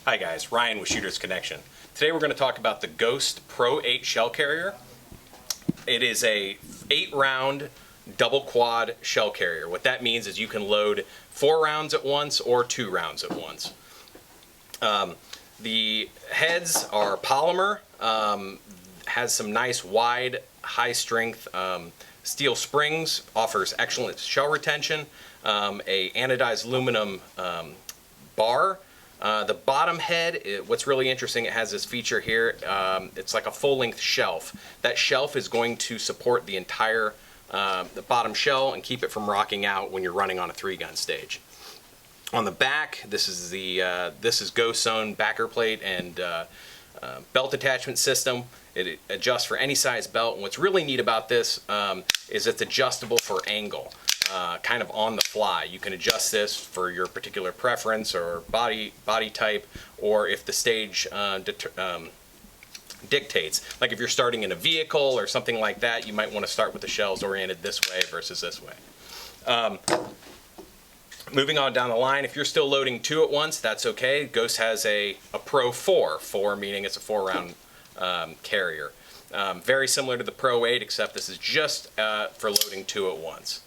Hi guys, Ryan with Shooters Connection. Today we're going to talk about the Ghost Pro 8 shell carrier. It is a 8-round double quad shell carrier. What that means is you can load 4 rounds at once or 2 rounds at once. The heads are polymer, has some nice wide, high strength steel springs, offers excellent shell retention, a anodized aluminum bar. The bottom head, what's really interesting, it has this feature here. It's like a full-length shelf. That shelf is going to support the entire the bottom shell and keep it from rocking out when you're running on a 3-gun stage. On the back, this is Ghost's own backer plate and belt attachment system. It adjusts for any size belt, and what's really neat about this is it's adjustable for angle. Kind of on the fly. You can adjust this for your particular preference or body type, or if the stage dictates. Like if you're starting in a vehicle or something like that, you might want to start with the shells oriented this way versus this way. Moving on down the line, if you're still loading 2 at once, that's okay. Ghost has a Pro 4 meaning it's a 4-round carrier. Very similar to the Pro 8, except this is just for loading 2 at once.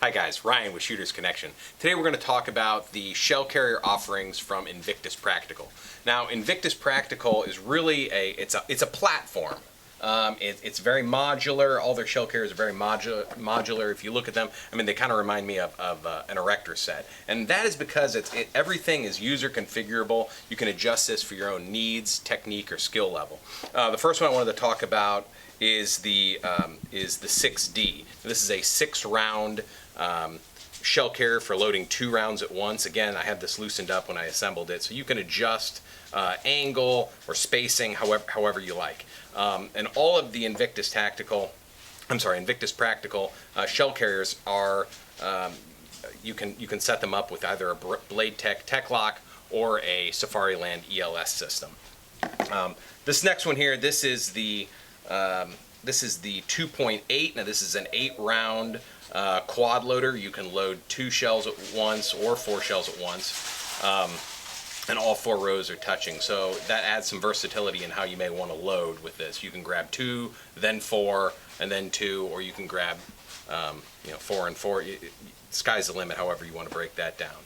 Hi guys, Ryan with Shooters Connection. Today we're going to talk about the shell carrier offerings from Invictus Practical. Now, Invictus Practical is really it's a platform. It's very modular. All their shell carriers are very modular. If you look at them, I mean, they kind of remind me of an erector set, and that is because everything is user configurable. You can adjust this for your own needs, technique, or skill level. The first one I wanted to talk about is the 6D. This is a 6-round shell carrier for loading 2 rounds at once. Again, I had this loosened up when I assembled it, so you can adjust angle or spacing however you like. And all of the Invictus Practical shell carriers are you can set them up with either a Blade Tech Lock or a Safariland ELS system. This next one here, this is the 2.8. Now this is an 8-round quad loader. You can load 2 shells at once or 4 shells at once, and all 4 rows are touching. So that adds some versatility in how you may want to load with this. You can grab 2, then 4, and then 2, or you can grab 4 and 4. Sky's the limit. However you want to break that down.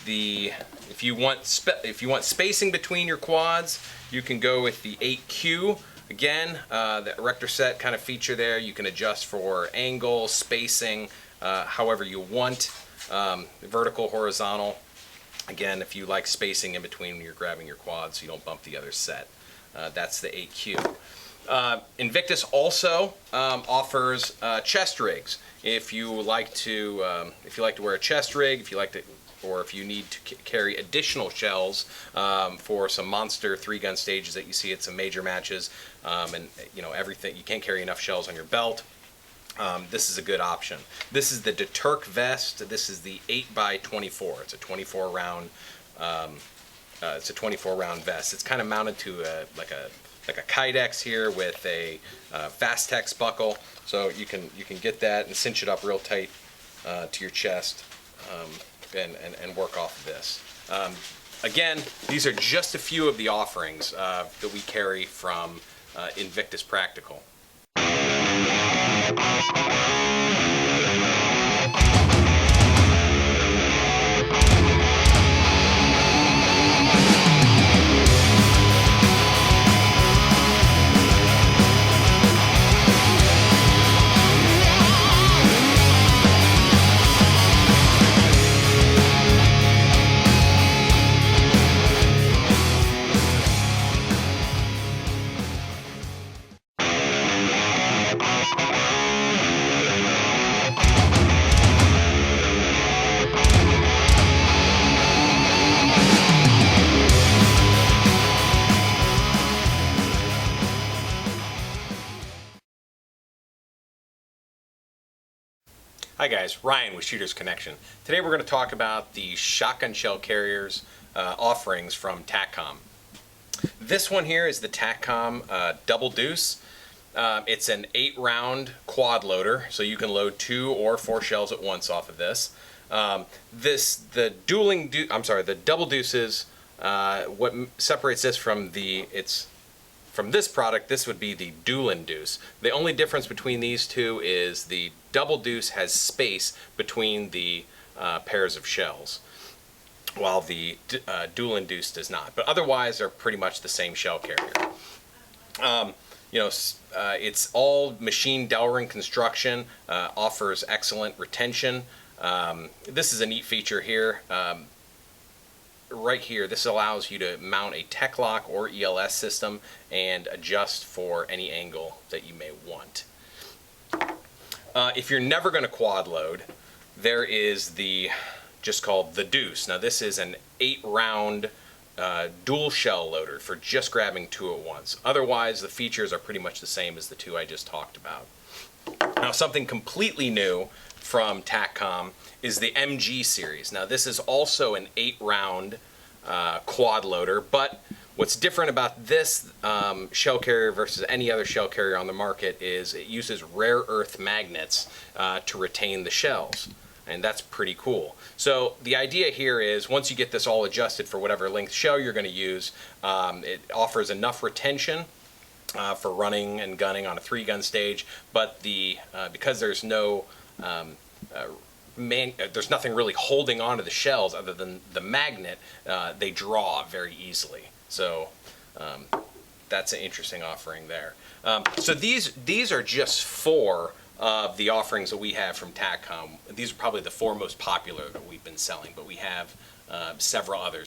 If you want spacing between your quads, you can go with the 8Q. Again, the erector set kind of feature there. You can adjust for angle, spacing, however you want. Vertical, horizontal. Again, if you like spacing in between when you're grabbing your quads so you don't bump the other set. That's the 8Q. Invictus also offers chest rigs. If you like to wear a chest rig, or if you need to carry additional shells for some monster 3-gun stages that you see at some major matches, and everything, you can't carry enough shells on your belt, this is a good option. This is the Deterk vest. This is the 8x24. It's a 24-round. It's a 24-round vest. It's kind of mounted to like a Kydex here with a Fastex buckle, so you can get that and cinch it up real tight to your chest. And work off of this. Again, these are just a few of the offerings that we carry from Invictus Practical. Hi guys, Ryan with Shooters Connection. Today we're going to talk about the shotgun shell carriers offerings from TacComm. This one here is the TacComm Double Deuce. It's an 8-round quad loader, so you can load 2 or 4 shells at once off of this. The Double Deuces. What separates this from this product, this would be the dual deuce. The only difference between these two is the Double Deuce has space between the pairs of shells, while the dual deuce does not. But otherwise, they're pretty much the same shell carrier. It's all machine Delrin construction, offers excellent retention. This is a neat feature here. Right here, this allows you to mount a tech lock or ELS system and adjust for any angle that you may want. If you're never going to quad load, there is just called the Deuce. Now this is an 8-round dual shell loader for just grabbing 2 at once. Otherwise, the features are pretty much the same as the 2 I just talked about. Now something completely new from TacComm is the MG series. Now this is also an 8-round quad loader, but what's different about this shell carrier versus any other shell carrier on the market is it uses rare earth magnets to retain the shells, and that's pretty cool. So the idea here is once you get this all adjusted for whatever length shell you're going to use, it offers enough retention for running and gunning on a 3-gun stage, but because there's no there's nothing really holding onto the shells other than the magnet, they draw very easily. So that's an interesting offering there. So these are just 4 of the offerings that we have from TacComm. These are probably the 4 most popular that we've been selling, but we have several others.